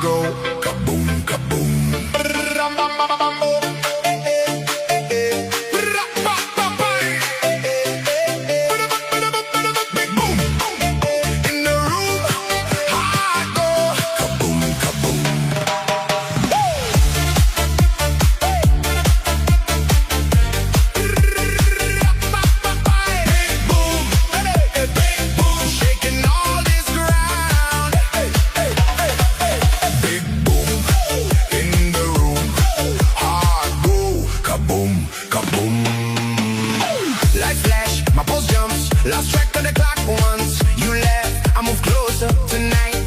go kaboom, kaboom. Big boom in the room. I go kaboom, kaboom. Big boom, big boom, shaking all this ground. Big boom in the room. Hard go kaboom, kaboom. Light flash, my pulse jumps. Lost track of the clock once you left. I move closer tonight.